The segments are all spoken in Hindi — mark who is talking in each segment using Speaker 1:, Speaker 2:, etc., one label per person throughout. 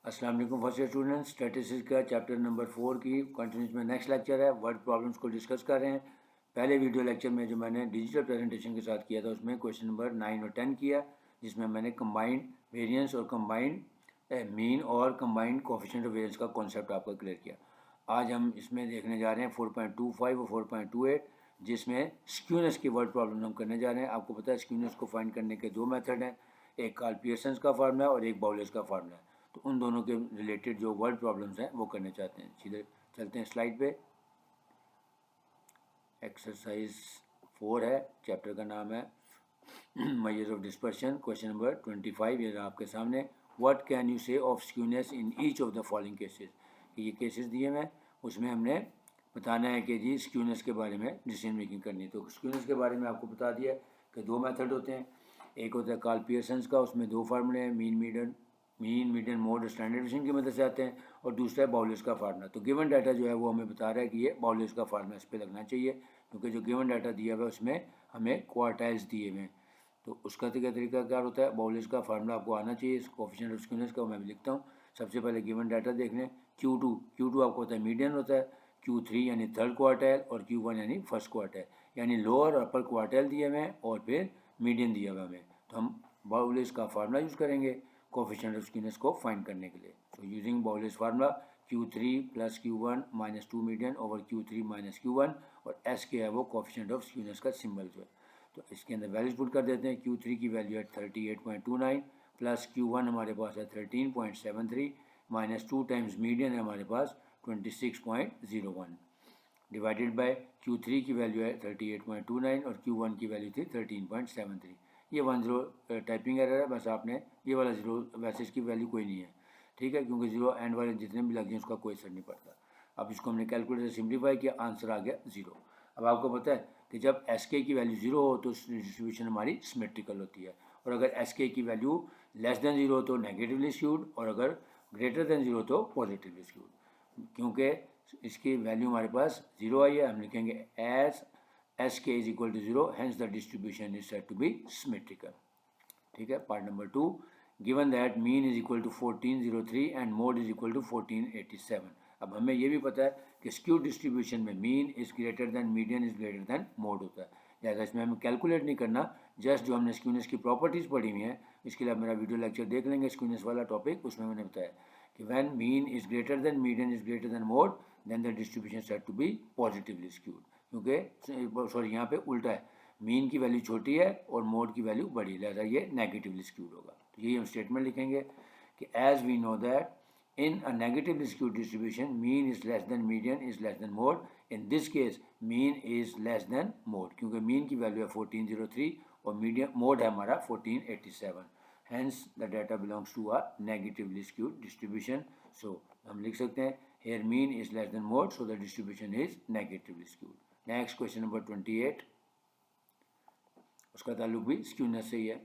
Speaker 1: अस्सलाम वालेकुम फर्स्ट ईयर स्टूडेंट्स, स्टैटिस्टिक्स का चैप्टर नंबर 4 की कंटिन्यूस में नेक्स्ट लेक्चर है। वर्ड प्रॉब्लम्स को डिस्कस कर रहे हैं। पहले वीडियो लेक्चर में जो मैंने डिजिटल प्रेजेंटेशन के साथ किया था उसमें क्वेश्चन नंबर 9 और 10 किया, जिसमें मैंने कंबाइंड वेरिएंस और कंबाइंड मीन और कंबाइंड कोफिशिएंट ऑफ वेरिएंस का कॉन्सेप्ट आपको क्लियर किया। आज हम इसमें देखने जा रहे हैं 4.25 और 4.28, जिसमें स्क्यूनेस की वर्ड प्रॉब्लम हम करने जा रहे हैं। आपको पता है स्क्यूनेस को फाइंड करने के दो मेथड हैं, एक कार्ल पियर्सन का फार्मूला और एक बाउलेस का फार्मूला है। तो उन दोनों के रिलेटेड जो वर्ड प्रॉब्लम्स हैं वो करने चाहते हैं। सीधे चलते हैं स्लाइड पे। एक्सरसाइज 4 है, चैप्टर का नाम है measures of dispersion. Question number 25 ये रहा आपके सामने। व्हाट कैन यू से of skewness in each of the following cases. ये केसेस दिए हैं, उसमें हमने बताना है कि जी स्क्यूनेस के बारे में डिसीजन मेकिंग करनी है। तो स्क्यूनेस के बारे में आपको बता दिया कि दो मेथड होते हैं। एक होता है कार्ल पियर्सन का, उसमें दो फार्मूले हैं, mean median mode standard division की मदद से आते हैं, और दूसरा है बाउलेस का फार्मूला। तो गिवन डाटा जो है वो हमें बता रहा है कि ये बाउलेस का फार्मूला इस पर लगना चाहिए, क्योंकि जो गिवन डाटा दिया हुआ है उसमें हमें क्वार्टाइल्स दिए हुए हैं। तो उसका तरीका क्या होता है, बाउलेस का फार्मूला आपको आना चाहिए। कोफिशिएंट ऑफ स्क्यूनेस का मैं भी लिखता हूँ। सबसे पहले गिवन डाटा देख लें। Q2 आपको होता है मीडियन होता है, Q3 यानी थर्ड क्वार्टाइल, और Q1 यानी फर्स्ट क्वार्टाइल, यानी लोअर और अपर क्वार्टाइल दिए हुए हैं और फिर मीडियन दिया हुआ हमें। तो हम बाउलेस का फार्मूला यूज़ करेंगे कोफिशिएंट ऑफ स्क्यूनेस को फाइंड करने के लिए। तो using Bowley's formula Q3 + Q1 - 2 median over Q3 - Q1, और S के है वो कोफिशिएंट ऑफ स्क्यूनेस का सिंबल जो है। तो इसके अंदर वैल्यूज पुट कर देते हैं। Q3 की वैल्यू है 38.29 प्लस Q1 हमारे पास है 13.73 माइनस 2 टाइम्स मीडियन है हमारे पास 26.01 डिवाइडेड बाय Q3 की वैल्यू है 38.29 और Q1 की वैल्यू थी 13.73। ये 10 टाइपिंग एरर है, बस आपने ये वाला जीरो, वैसे इसकी वैल्यू कोई नहीं है, ठीक है, क्योंकि जीरो एंड वाले जितने भी लग जाए उसका कोई असर नहीं पड़ता। अब इसको हमने कैलकुलेटर से सिंप्लीफाई किया, आंसर आ गया 0। अब आपको पता है कि जब एस के की वैल्यू 0 हो तो डिस्ट्रीब्यूशन हमारी सिमेट्रिकल होती है, और अगर एस के की वैल्यू लेस देन 0 हो तो नेगेटिवली स्क्यूड, और अगर ग्रेटर देन 0 तो पॉजिटिवली स्क्यूड। क्योंकि इसकी वैल्यू हमारे पास 0 आई है, हम लिखेंगे as S K is equal to 0, hence the distribution is said to be symmetrical. ठीक है। Part number 2, given that mean is equal to 1403 and mode is equal to 1487। अब हमें ये भी पता है कि स्क्यू डिस्ट्रीब्यूशन में mean is greater than median is greater than mode होता है। लिहाजा इसमें हमें कैलकुलेट नहीं करना, जस्ट जो हमने स्क्यूनेस की प्रॉपर्टीज़ पढ़ी हुई हैं, इसके लिए आप मेरा वीडियो लेक्चर देख लेंगे स्क्यूनेस वाला टॉपिक, उसमें मैंने बताया कि when mean is greater than median is greater than mode then the distribution said to be positively skewed. क्योंकि सॉरी यहाँ पे उल्टा है, मीन की वैल्यू छोटी है और मोड की वैल्यू बड़ी, लिहाजा ये नेगेटिवली स्क्यूड होगा। तो यही हम स्टेटमेंट लिखेंगे कि as we know that in a negatively skewed distribution mean is less than median is less than mode. In this case mean is less than mode, क्योंकि mean की वैल्यू है 1403 और मीडियन मोड है हमारा 1487, hence the data belongs to a negatively skewed distribution. So हम लिख सकते हैं here mean is less than mode, so the distribution is negatively skewed. Next question number 28, उसका ताल्लुक भी स्क्यूनेस से ही है।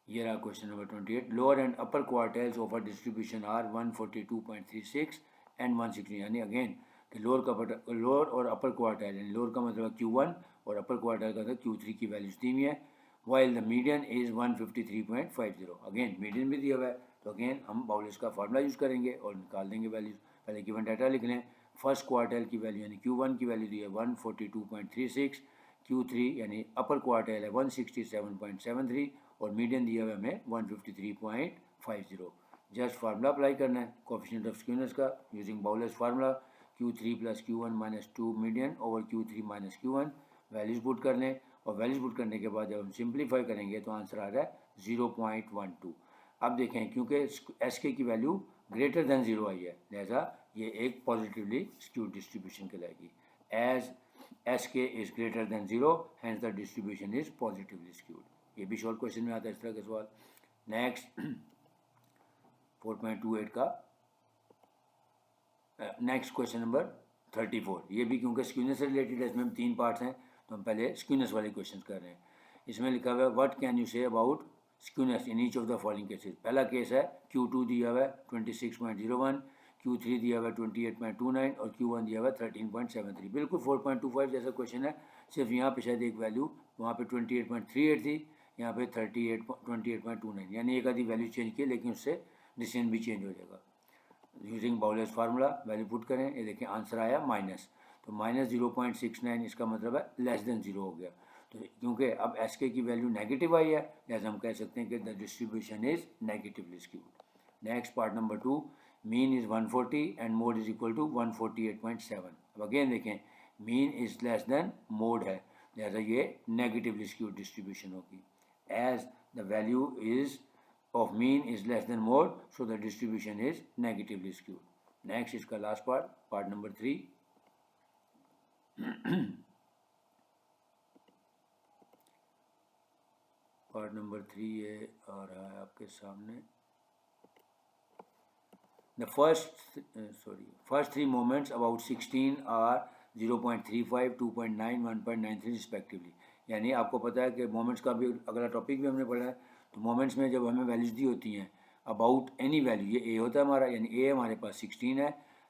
Speaker 1: ये रहा question number 28। Lower and upper quartiles of a distribution are 142.36 and 160, यानी अगेन कि लोअर और अपर क्वार्टाइल, यानी लोअर का मतलब है Q1 और अपर क्वार्टाइल का था Q3 की वैल्यूज दी हुई है, while the median is 153.50। Again median भी दिया हुआ है, तो अगेन हम बाउलेस का फार्मूला यूज़ करेंगे और निकाल देंगे वैल्यूज। पहले गिवन डाटा लिख लें। फर्स्ट क्वार्टाइल की वैल्यू यानी Q1 की वैल्यू दी है 142.36, Q3 यानी अपर क्वार्टाइल है 167.73 और मीडियन दिया हुआ हमें 153.50। जस्ट फार्मूला अप्लाई करना है कोफिशिएंट ऑफ स्क्यूनेस का using Bowley's formula. Q3 + Q1 - 2 median over Q3 - Q1, values put कर लें, और वैल्यूज पुट करने के बाद जब हम सिंप्लीफाई करेंगे तो आंसर आ रहा है 0.12। अब देखें क्योंकि एस के की वैल्यू ग्रेटर देन 0 आई है, लिहाजा ये एक पॉजिटिवली स्क्यूड डिस्ट्रीब्यूशन कहलाएगी। As S K is greater than 0, hence the distribution is positively skewed. ये भी शॉर्ट क्वेश्चन में आता है इस तरह के सवाल। नेक्स्ट 4.28 का नेक्स्ट क्वेश्चन नंबर 34, ये भी क्योंकि स्क्यूनेस से रिलेटेड है, इसमें 3 पार्ट्स हैं, तो हम पहले स्क्यूनेस वाले क्वेश्चन कर रहे हैं। इसमें लिखा हुआ है what can you say about skewness in each of the following cases. पहला केस है Q2 दिया हुआ है 26.01, Q3 दिया हुआ है 28.29 और Q1 दिया हुआ है 13.73। बिल्कुल 4.25 जैसा क्वेश्चन है, सिर्फ यहाँ पे शायद एक वैल्यू वहाँ पे 28.38 थी, यहाँ पे 28.29, यानी एक आधी वैल्यू चेंज की लेकिन उससे डिसीजन भी चेंज हो जाएगा। Using Bowley's formula value put करें, ये देखिए आंसर आया माइनस, तो माइनस 0.69, इसका मतलब है लेस देन 0 हो गया। तो क्योंकि अब एस के की वैल्यू नेगेटिव आई है, लिहाजा हम कह सकते हैं कि the distribution is negatively skewed. Next part number 2, mean is 140 and mode is equal to 148.7। अब अगेन देखें mean is less than mode है, लिहाजा ये नेगेटिवली स्क्यूड डिस्ट्रीब्यूशन होगी। As the value is of mean is less than mode, so the distribution is negatively skewed. Next is the last part, part number 3. part number 3 ये आ रहा है आपके सामने। The first three moments about 16 are 0.35, 2.9, 1.93 respectively। यानी आपको पता है कि मोमेंट्स का भी अगला टॉपिक भी हमने पढ़ा है। तो मोमेंट्स में जब हमें वैल्यूज दी होती हैं अबाउट एनी वैल्यू, ये ए होता है हमारा, यानी ए हमारे पास 16 है,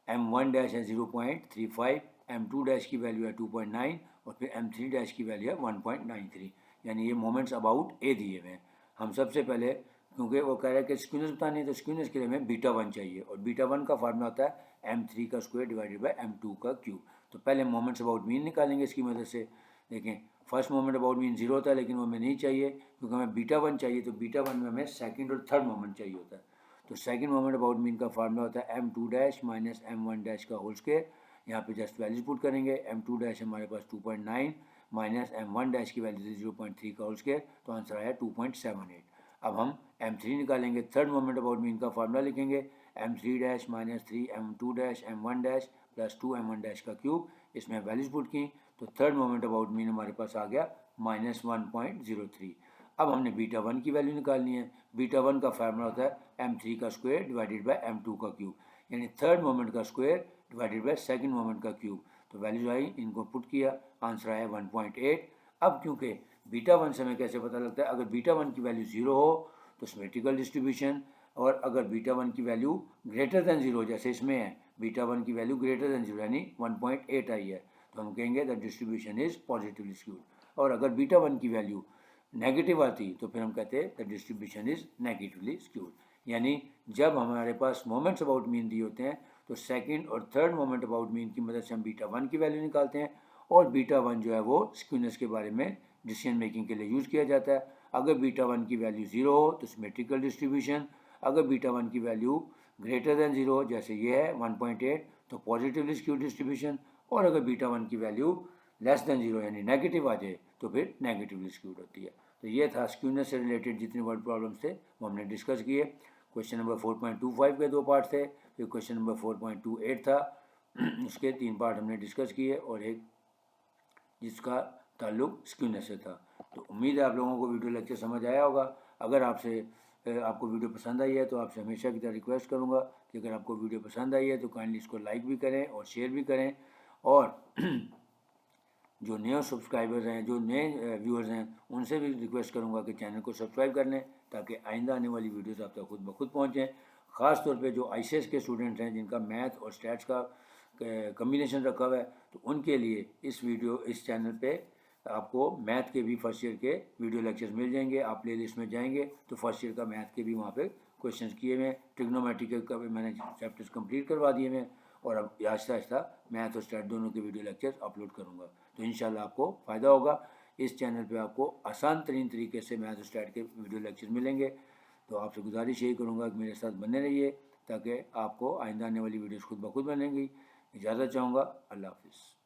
Speaker 1: M1 डैश है 0.35, M2 डैश की वैल्यू है 2.9 और फिर M3 डैश की वैल्यू है 1.93, यानी ये मोमेंट्स अबाउट ए दिए हुए हैं। हम सबसे पहले, क्योंकि वो कह रहा है कि स्क्यूनेस बतानी है, तो स्क्यूनेस के लिए हमें बीटा 1 चाहिए, और बीटा 1 का फार्मूला होता है M3 का स्क्वायर डिवाइडेड बाई M2 का क्यूब। तो पहले मोमेंट्स अबाउट मीन निकालेंगे इसकी मदद से। देखें फर्स्ट मोमेंट अबाउट मीन 0 होता है, लेकिन वो हमें नहीं चाहिए क्योंकि हमें बीटा 1 चाहिए, तो बीटा 1 में हमें सेकंड और थर्ड मोमेंट चाहिए होता है। तो सेकंड मोमेंट अबाउट मीन का फार्मूला होता है M2 dash minus M1 dash का होल स्क्वायर। यहाँ पे जस्ट वैल्यूज पुट करेंगे, M2 डैश हमारे पास 2.9 माइनस M1 डैश की वैल्यू थी 0.3 का होल स्क्वायर, तो आंसर आया 2.78। अब हम M3 निकालेंगे, थर्ड मोमेंट अबाउट मीन का फार्मूला लिखेंगे, M3 dash minus 3 M2 dash M1 dash plus 2 M1 dash का क्यूब, इसमें वैल्यूज पुट की, तो थर्ड मोमेंट अबाउट मीन हमारे पास आ गया माइनस 1.03। अब हमने बीटा 1 की वैल्यू निकालनी है। बीटा 1 का फार्मूला होता है M3 का स्क्वायर डिवाइडेड बाय M2 का क्यूब, यानी थर्ड मोमेंट का square divided by second moment का क्यूब। तो वैल्यूज आई, इनको पुट किया, आंसर आया 1.8। अब क्योंकि बीटा 1 से हमें कैसे पता लगता है, अगर बीटा 1 की वैल्यू 0 हो तो सिमेट्रिकल डिस्ट्रीब्यूशन, और अगर बीटा 1 की वैल्यू ग्रेटर दैन 0, जैसे इसमें है बीटा 1 की वैल्यू ग्रेटर दैन 0 यानी 1.8 आई है, तो हम कहेंगे the distribution is positively skewed. और अगर बीटा 1 की वैल्यू नेगेटिव आती तो फिर हम कहते हैं the distribution is negatively skewed. यानी जब हमारे पास मोमेंट्स अबाउट मीन दिए होते हैं तो सेकंड और थर्ड मोमेंट अबाउट मीन की मदद से हम बीटा 1 की वैल्यू निकालते हैं, और बीटा 1 जो है वो स्क्यूनेस के बारे में डिसीजन मेकिंग के लिए यूज़ किया जाता है। अगर बीटा 1 की वैल्यू 0 हो तो सिमेट्रिकल डिस्ट्रीब्यूशन, अगर बीटा 1 की वैल्यू ग्रेटर दैन 0 जैसे ये है 1.8 तो पॉजिटिवली स्क्यूड डिस्ट्रीब्यूशन, और अगर बीटा 1 की वैल्यू लेस देन 0 यानी नेगेटिव आ जाए तो फिर नेगेटिवली स्क्यूड होती है। तो ये था स्क्यूनेस से रिलेटेड जितने वर्ड प्रॉब्लम्स थे वो हमने डिस्कस किए। क्वेश्चन नंबर 4.25 के 2 पार्ट थे, फिर क्वेश्चन नंबर 4.28 था, उसके 3 पार्ट हमने डिस्कस किए, और एक जिसका ताल्लुक स्क्यूनेस से था। तो उम्मीद है आप लोगों को वीडियो लेक्चर समझ आया होगा। अगर आपको वीडियो पसंद आई है तो आपसे हमेशा की तरह रिक्वेस्ट करूँगा कि अगर आपको वीडियो पसंद आई है तो काइंडली इसको लाइक भी करें और शेयर भी करें, और जो नए सब्सक्राइबर्स हैं, जो नए व्यूअर्स हैं, उनसे भी रिक्वेस्ट करूंगा कि चैनल को सब्सक्राइब कर लें ताकि आइंदा आने वाली वीडियोस आप तक खुद ब खुद पहुँचें। ख़ास तौर पे जो ICS के स्टूडेंट्स हैं जिनका मैथ और स्टैट्स का कम्बिनेशन रखा हुआ है, तो उनके लिए इस चैनल पे आपको मैथ के भी फर्स्ट ईयर के वीडियो लेक्चर्स मिल जाएंगे। आप प्ले लिस्ट में जाएंगे तो फर्स्ट ईयर का मैथ के भी वहाँ पे क्वेश्चंस किए हुए हैं, ट्रिग्नोमेट्री का भी मैंने चैप्टर्स कंप्लीट करवा दिए हैं, और अब आहिस्ता आहिस्ता मैथ और स्टैट दोनों के वीडियो लेक्चर्स अपलोड करूँगा। तो इंशाल्लाह आपको फ़ायदा होगा। इस चैनल पे आपको आसान तरीन तरीके से मैथ और स्टैट के वीडियो लेक्चर मिलेंगे। तो आपसे गुजारिश यही करूँगा कि मेरे साथ बने रहिए ताकि आपको आइंदा आने वाली वीडियोस खुद ब खुद बनेंगी। इजाज़त चाहूँगा। अल्लाह हाफिज़।